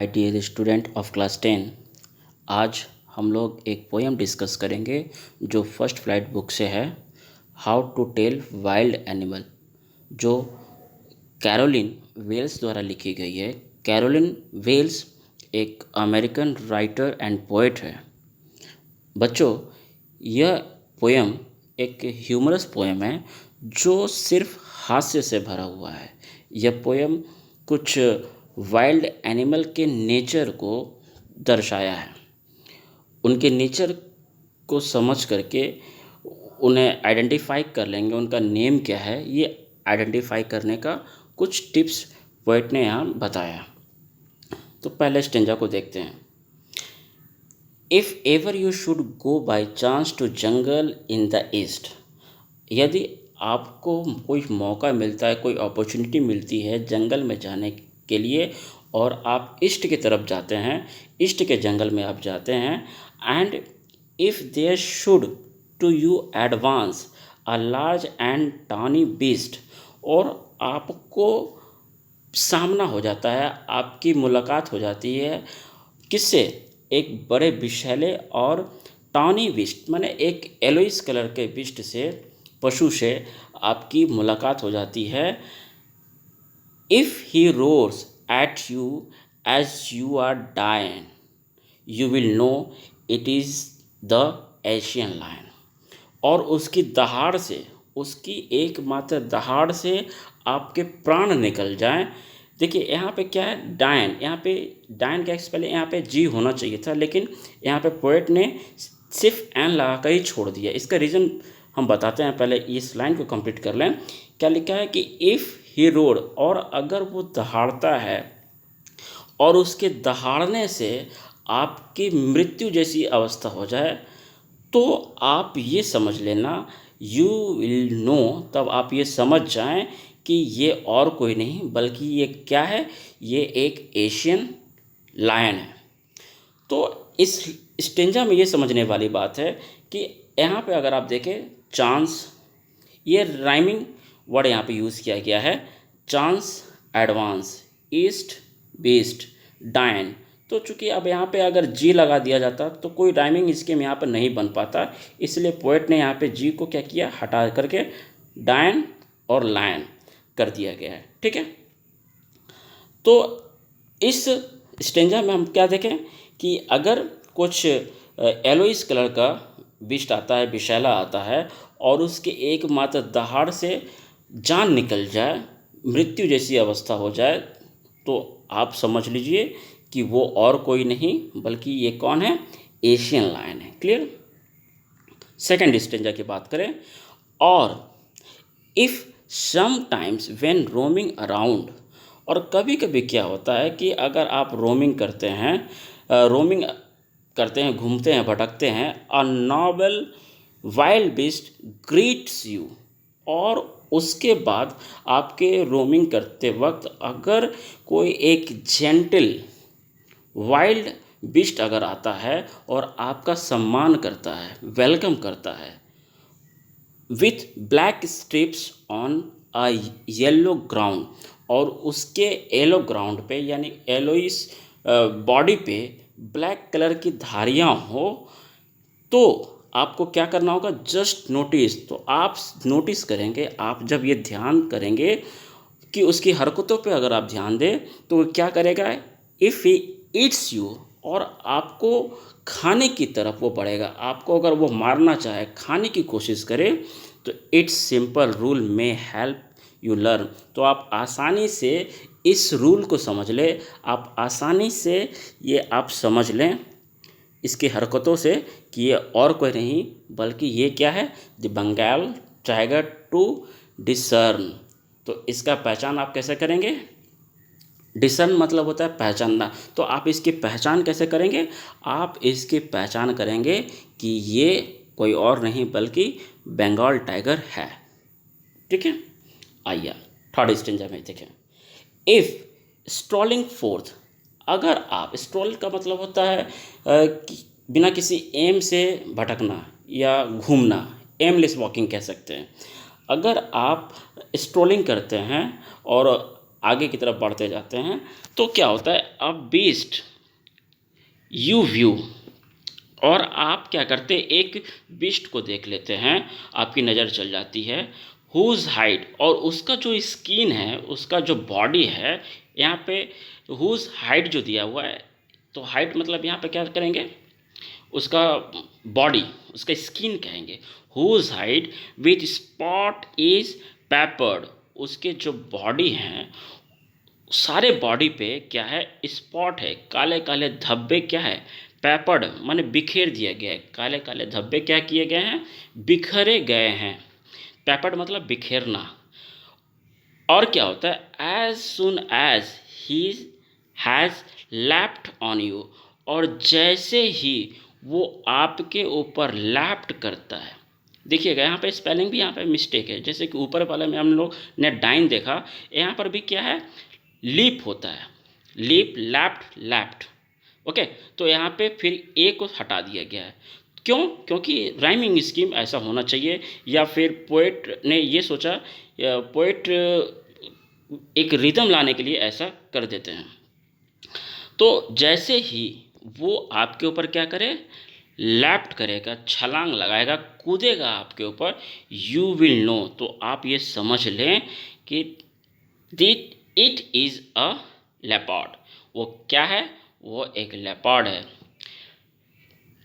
Dear student of class 10। आज हम लोग एक पोएम डिस्कस करेंगे जो फर्स्ट फ्लाइट बुक से है, how to tell wild animal, जो कैरोलिन वेल्स द्वारा लिखी गई है। कैरोलिन वेल्स एक अमेरिकन राइटर एंड पोएट है। बच्चों, यह पोएम एक ह्यूमरस पोएम है जो सिर्फ हास्य से भरा हुआ है। यह पोएम कुछ वाइल्ड एनिमल के नेचर को दर्शाया है। उनके नेचर को समझ करके उन्हें आइडेंटिफाई कर लेंगे, उनका नेम क्या है, ये आइडेंटिफाई करने का कुछ टिप्स पोएट ने यहाँ बताया। तो पहले स्टेंजा को देखते हैं। If ever you should go by chance to jungle in the east, यदि आपको कोई मौका मिलता है, कोई अपॉर्चुनिटी मिलती है जंगल में जाने के लिए और आप ईस्ट की तरफ जाते हैं, ईस्ट के जंगल में आप जाते हैं, and if there should to you advance a large and tawny beast, और आपको सामना हो जाता है, आपकी मुलाकात हो जाती है किससे? एक बड़े विषैले और टानी बिस्ट माने एक येलोइश कलर के बिस्ट से, पशु से आपकी मुलाकात हो जाती है। If he roars at you as you are dying, you will know it is the Asian lion. और उसकी दहाड़ से, उसकी एकमात्र दहाड़ से आपके प्राण निकल जाएं। देखिए यहाँ पे क्या है, डायन, यहाँ पे डायन क्या, पहले यहाँ पे जी होना चाहिए था, लेकिन यहाँ पे पोएट ने सिर्फ एन लगा कर ही छोड़ दिया। इसका रीज़न हम बताते हैं, पहले इस लाइन को कंप्लीट कर लें। क्या लिखा है कि इफ़ ही रोड, और अगर वो दहाड़ता है और उसके दहाड़ने से आपकी मृत्यु जैसी अवस्था हो जाए, तो आप ये समझ लेना, यू विल नो, तब आप ये समझ जाएं कि ये और कोई नहीं बल्कि ये क्या है, ये एक एशियन लायन है। तो इस स्टेंजा में ये समझने वाली बात है कि यहाँ पे अगर आप देखें, चांस, ये राइमिंग वर्ड यहाँ पे यूज़ किया गया है। चांस, एडवांस, ईस्ट, बेस्ट, डायन। तो चूंकि अब यहाँ पे अगर जी लगा दिया जाता तो कोई राइमिंग स्कीम यहाँ पर नहीं बन पाता, इसलिए पोएट ने यहाँ पे जी को क्या किया, हटा करके डायन और लायन कर दिया गया है। ठीक है, तो इस स्टेंजा में हम क्या देखें कि अगर कुछ येलोइश कलर का बिस्ट आता है, विषैला आता है, और उसके एकमात्र दहाड़ से जान निकल जाए, मृत्यु जैसी अवस्था हो जाए, तो आप समझ लीजिए कि वो और कोई नहीं बल्कि ये कौन है, एशियन लायन है। क्लियर। सेकेंड स्टेंजा की बात करें, और if sometimes when roaming around, और कभी कभी क्या होता है कि अगर आप रोमिंग करते हैं, घूमते हैं, भटकते हैं, a noble wild beast greets you, और उसके बाद आपके रोमिंग करते वक्त अगर कोई एक जेंटल वाइल्ड बीस्ट अगर आता है और आपका सम्मान करता है, वेलकम करता है, with black strips on a yellow ground, और उसके येलो ग्राउंड पे यानी येलोइस बॉडी पे ब्लैक कलर की धारियाँ हो, तो आपको क्या करना होगा, जस्ट नोटिस। तो आप नोटिस करेंगे, आप जब ये ध्यान करेंगे कि उसकी हरकतों पे अगर आप ध्यान दें तो वो क्या करेगा, इफ़ ही ईट्स यू, और आपको खाने की तरफ वो बढ़ेगा। आपको अगर वो मारना चाहे, खाने की कोशिश करे, तो इट्स सिंपल रूल में हेल्प यू लर्न। तो आप आसानी से इस रूल को समझ लें, आप आसानी से ये आप समझ लें इसकी हरकतों से कि ये और कोई नहीं बल्कि ये क्या है, the Bengal tiger to discern. तो इसका पहचान आप कैसे करेंगे, डिसर्न मतलब होता है पहचानना। तो आप इसकी पहचान कैसे करेंगे, आप इसकी पहचान करेंगे कि ये कोई और नहीं बल्कि बंगाल टाइगर है। ठीक है, आइए थर्ड स्टेंजा में देखें। इफ़ स्ट्रॉलिंग फोर्थ, अगर आप, स्ट्रॉल का मतलब होता है बिना किसी एम से भटकना या घूमना, एमलेस वॉकिंग कह सकते हैं। अगर आप स्ट्रॉलिंग करते हैं और आगे की तरफ बढ़ते जाते हैं तो क्या होता है, अ बीस्ट यू व्यू, और आप क्या करते हैं, एक बीस्ट को देख लेते हैं, आपकी नज़र चल जाती है, हुज हाइट, और उसका जो स्किन है, उसका जो बॉडी है, यहाँ पे हुज हाइट जो दिया हुआ है, तो हाइट मतलब यहाँ पे क्या करेंगे, उसका बॉडी, उसका स्किन कहेंगे, whose white with spot is peppered, उसके जो बॉडी हैं सारे बॉडी पे क्या है, स्पॉट है, काले काले धब्बे क्या है, पेपर्ड माने बिखेर दिया गया है, काले काले धब्बे क्या किए गए हैं, बिखरे गए हैं, पेपर्ड मतलब बिखेरना। और क्या होता है, as soon as he has leaped on you, और जैसे ही वो आपके ऊपर लैप्ड करता है, देखिएगा यहाँ पे स्पेलिंग भी यहाँ पे मिस्टेक है, जैसे कि ऊपर वाले में हम लोग ने डाइन देखा, यहाँ पर भी क्या है, लीप होता है, लीप लैप्ड लैप्ड, ओके। तो यहाँ पे फिर ए को हटा दिया गया है, क्यों, क्योंकि राइमिंग स्कीम ऐसा होना चाहिए, या फिर पोएट ने ये सोचा, पोएट एक रिदम लाने के लिए ऐसा कर देते हैं। तो जैसे ही वो आपके ऊपर क्या करे, लैप्ट करेगा, छलांग लगाएगा, कूदेगा आपके ऊपर, यू विल नो, तो आप ये समझ लें कि इट इज़ अ लेपर्ड, वो क्या है, वो एक लेपर्ड है।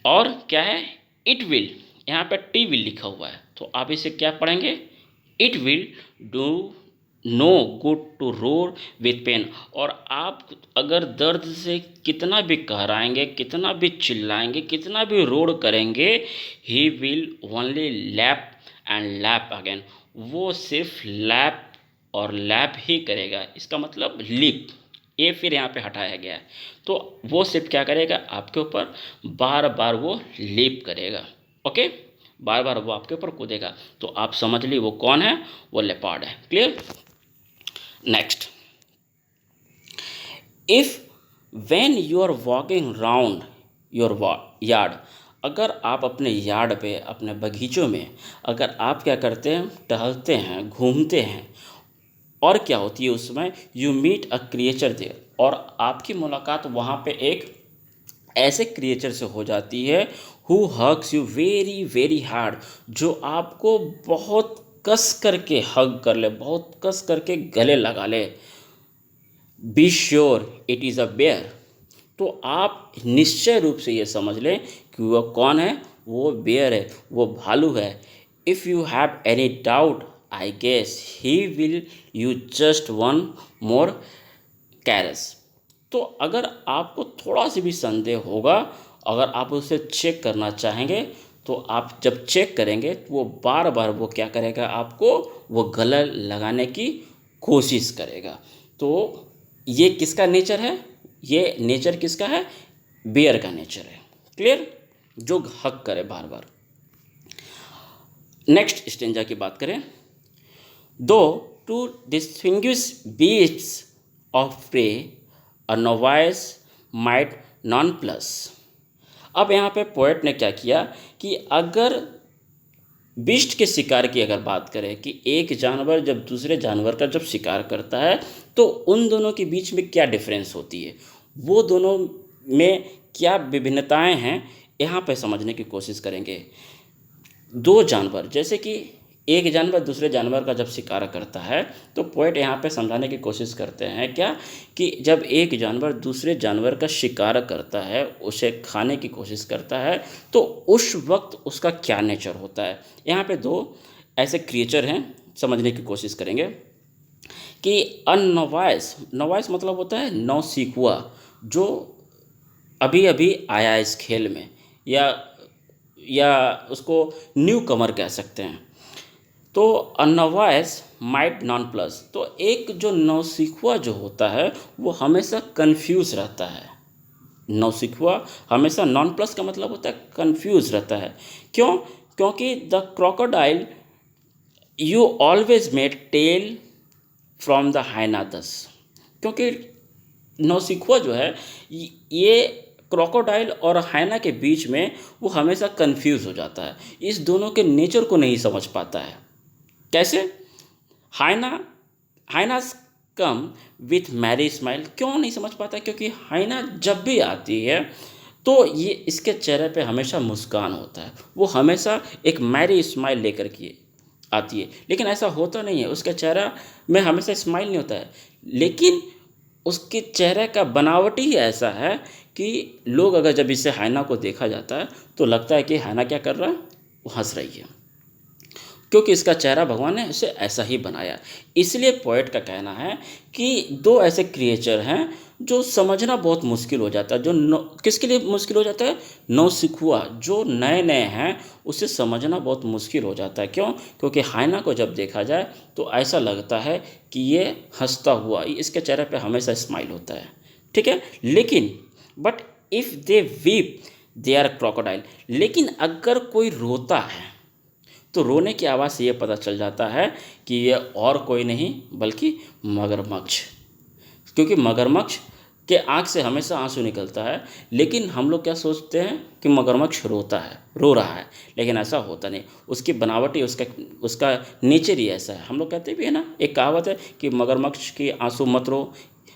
और क्या है, इट विल, यहाँ पे टी विल लिखा हुआ है, तो आप इसे क्या पढ़ेंगे, it will do no good to roar with pain, और आप अगर दर्द से कितना भी कहराएंगे, कितना भी चिल्लाएंगे, कितना भी रोर करेंगे, he will only lap and lap again, वो सिर्फ लैप और लैप ही करेगा, इसका मतलब लिप, ये फिर यहाँ पे हटाया गया है, तो वो सिर्फ क्या करेगा, आपके ऊपर बार बार वो लीप करेगा, ओके, बार बार वो आपके ऊपर कूदेगा, तो आप समझ ली वो कौन है, वो लेपर्ड है। Clear. Next, if when you are walking round your yard, अगर आप अपने यार्ड पे, अपने बगीचों में अगर आप क्या करते हैं, टहलते हैं, घूमते हैं, और क्या होती है उसमें, you meet a creature there, और आपकी मुलाकात वहाँ पे एक ऐसे क्रिएचर से हो जाती है, who hugs you very very hard, जो आपको बहुत कस करके हग कर ले, बहुत कस करके गले लगा ले, be sure it is a bear, तो आप निश्चय रूप से ये समझ लें कि वह कौन है, वो बेयर है, वो भालू है। If you have any doubt I guess he will you just one more caress, तो अगर आपको थोड़ा सी भी संदेह होगा, अगर आप उसे चेक करना चाहेंगे, तो आप जब चेक करेंगे तो वो बार बार वो क्या करेगा, आपको वो गला लगाने की कोशिश करेगा। तो ये किसका नेचर है, ये नेचर किसका है, बेयर का नेचर है। क्लियर, जो हक करे बार बार। नेक्स्ट स्टेंजा की बात करें, though to distinguish beasts of prey a novice might nonplus. अब यहाँ पे पोएट ने क्या किया कि अगर बीस्ट के शिकार की अगर बात करें कि एक जानवर जब दूसरे जानवर का जब शिकार करता है, तो उन दोनों के बीच में क्या डिफरेंस होती है, वो दोनों में क्या विभिन्नताएं हैं, यहाँ पे समझने की कोशिश करेंगे। दो जानवर, जैसे कि एक जानवर दूसरे जानवर का जब शिकार करता है, तो पोएट यहाँ पे समझाने की कोशिश करते हैं क्या, कि जब एक जानवर दूसरे जानवर का शिकार करता है, उसे खाने की कोशिश करता है, तो उस वक्त उसका क्या नेचर होता है। यहाँ पे दो ऐसे क्रिएचर हैं, समझने की कोशिश करेंगे कि अननोवाइस, नोवाइस मतलब होता है नौसिखुआ, जो अभी अभी आया इस खेल में, या उसको न्यू कमर कह सकते हैं। तो अ नोवाइस माइट नॉन प्लस, तो एक जो नौसिखुआ जो होता है वो हमेशा कंफ्यूज रहता है, नौसिखुआ हमेशा, नॉन प्लस का मतलब होता है कंफ्यूज रहता है। क्यों, क्योंकि the crocodile you always made tell from the hyenas, क्योंकि नौसिखुआ जो है ये क्रोकोडाइल और हाइना के बीच में वो हमेशा कंफ्यूज हो जाता है, इस दोनों के नेचर को नहीं समझ पाता है। कैसे, हाइना कम विथ मैरी स्माइल। क्यों नहीं समझ पाता? क्योंकि हाइना जब भी आती है तो ये इसके चेहरे पे हमेशा मुस्कान होता है, वो हमेशा एक मैरी स्माइल लेकर के आती है। लेकिन ऐसा होता नहीं है, उसका चेहरा में हमेशा स्माइल नहीं होता है, लेकिन उसके चेहरे का बनावट ही ऐसा है कि लोग अगर जब इसे हाइना को देखा जाता है तो लगता है कि हाइना क्या कर रहा है, वो हंस रही है, क्योंकि इसका चेहरा भगवान ने इसे ऐसा ही बनाया। इसलिए पोएट का कहना है कि दो ऐसे क्रिएचर हैं जो समझना बहुत मुश्किल हो जाता है। जो किसके लिए मुश्किल हो जाता है? नौसिखुआ जो नए नए हैं उसे समझना बहुत मुश्किल हो जाता है। क्यों? क्योंकि हाइना को जब देखा जाए तो ऐसा लगता है कि ये हंसता हुआ, इसके चेहरे पे हमेशा स्माइल होता है, ठीक है। लेकिन but if they weep they are crocodile. लेकिन अगर कोई रोता है तो रोने की आवाज़ से ये पता चल जाता है कि ये और कोई नहीं बल्कि मगरमच्छ। क्योंकि मगरमच्छ के आँख से हमेशा आंसू निकलता है, लेकिन हम लोग क्या सोचते हैं कि मगरमच्छ रोता है, रो रहा है, लेकिन ऐसा होता नहीं। उसकी बनावट ही उसका नेचर ही ऐसा है। हम लोग कहते भी है ना, एक कहावत है कि मगरमच्छ की आंसू मत रो,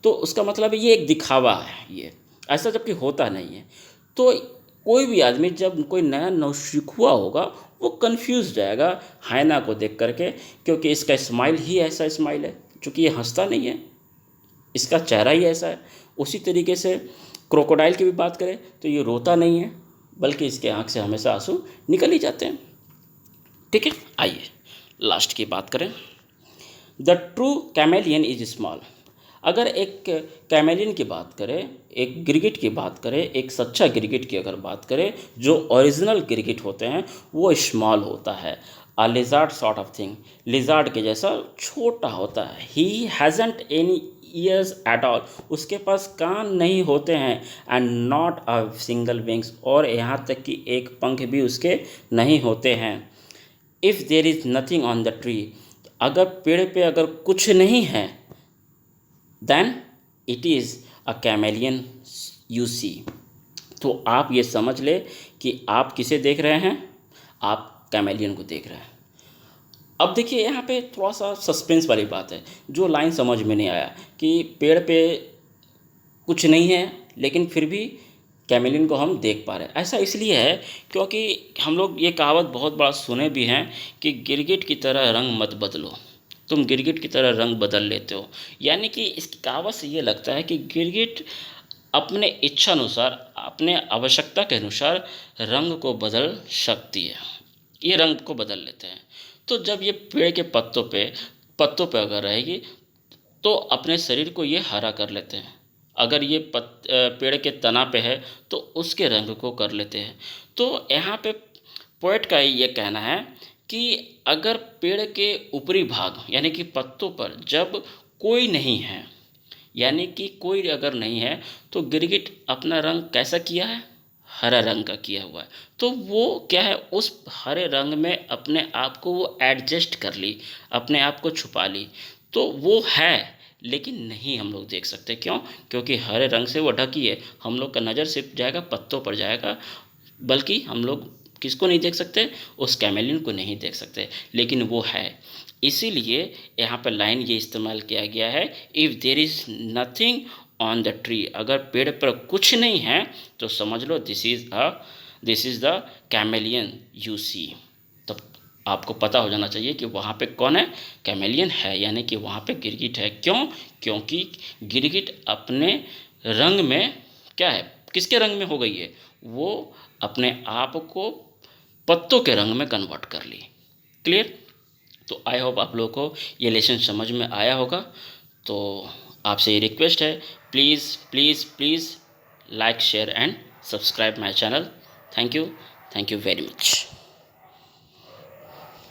तो उसका मतलब है ये एक दिखावा है, ये ऐसा जबकि होता नहीं है। तो कोई भी आदमी जब कोई नया नौसिखुआ होगा वो कंफ्यूज जाएगा हाइना को देख करके, क्योंकि इसका स्माइल ही ऐसा स्माइल है, क्योंकि ये हंसता नहीं है, इसका चेहरा ही ऐसा है। उसी तरीके से क्रोकोडाइल की भी बात करें तो ये रोता नहीं है, बल्कि इसके आँख से हमेशा आंसू निकल ही जाते हैं, ठीक है। आइए लास्ट की बात करें। The true chameleon is small. अगर एक कैमेलियन की बात करें, एक गिरगिट की बात करें, एक सच्चा गिरगिट की अगर बात करें, जो ओरिजिनल गिरगिट होते हैं वो स्मॉल होता है। A lizard sort of thing, lizard के जैसा छोटा होता है। He hasn't any ears at all, उसके पास कान नहीं होते हैं। And not a single wings, और यहाँ तक कि एक पंख भी उसके नहीं होते हैं। If there is nothing on the tree, अगर पेड़ पे अगर कुछ नहीं है, then it is a chameleon you see. तो आप ये समझ ले कि आप किसे देख रहे हैं, आप कैमेलियन को देख रहे हैं। अब देखिए यहाँ पे थोड़ा सा सस्पेंस वाली बात है, जो लाइन समझ में नहीं आया कि पेड़ पे कुछ नहीं है लेकिन फिर भी कैमेलियन को हम देख पा रहे हैं। ऐसा इसलिए है क्योंकि हम लोग ये कहावत बहुत बड़ा सुने भी हैं कि गिरगिट की तरह रंग मत बदलो, तुम गिरगिट की तरह रंग बदल लेते हो। यानी कि इसकी कहावत से ये लगता है कि गिरगिट अपने इच्छा अनुसार, अपने आवश्यकता के अनुसार रंग को बदल सकती है, ये रंग को बदल लेते हैं। तो जब ये पेड़ के पत्तों पे अगर रहेगी तो अपने शरीर को ये हरा कर लेते हैं। अगर ये पेड़ के तना पे है तो उसके रंग को कर लेते हैं। तो यहाँ पे पोएट का ये कहना है कि अगर पेड़ के ऊपरी भाग यानी कि पत्तों पर जब कोई नहीं है, यानी कि कोई अगर नहीं है, तो गिरगिट अपना रंग कैसा किया है, हरा रंग का किया हुआ है। तो वो क्या है, उस हरे रंग में अपने आप को वो एडजस्ट कर ली, अपने आप को छुपा ली। तो वो है लेकिन नहीं हम लोग देख सकते। क्यों? क्योंकि हरे रंग से वो ढकी है, हम लोग का नज़र सिर्फ जाएगा पत्तों पर जाएगा, बल्कि हम लोग किसको नहीं देख सकते, उस कैमेलियन को नहीं देख सकते, लेकिन वो है। इसीलिए यहाँ पर लाइन ये इस्तेमाल किया गया है, if there is nothing on the tree, अगर पेड़ पर कुछ नहीं है तो समझ लो this is the chameleon you see. तब आपको पता हो जाना चाहिए कि वहाँ पे कौन है, कैमेलियन है, यानी कि वहाँ पे गिरगिट है। क्यों? क्योंकि गिरगिट अपने रंग में क्या है, किसके रंग में हो गई है, वो अपने आप को पत्तों के रंग में कन्वर्ट कर ली। क्लियर? तो आई होप आप लोगों को ये लेसन समझ में आया होगा। तो आपसे ये रिक्वेस्ट है, please please please like share and subscribe my channel. Thank you very much.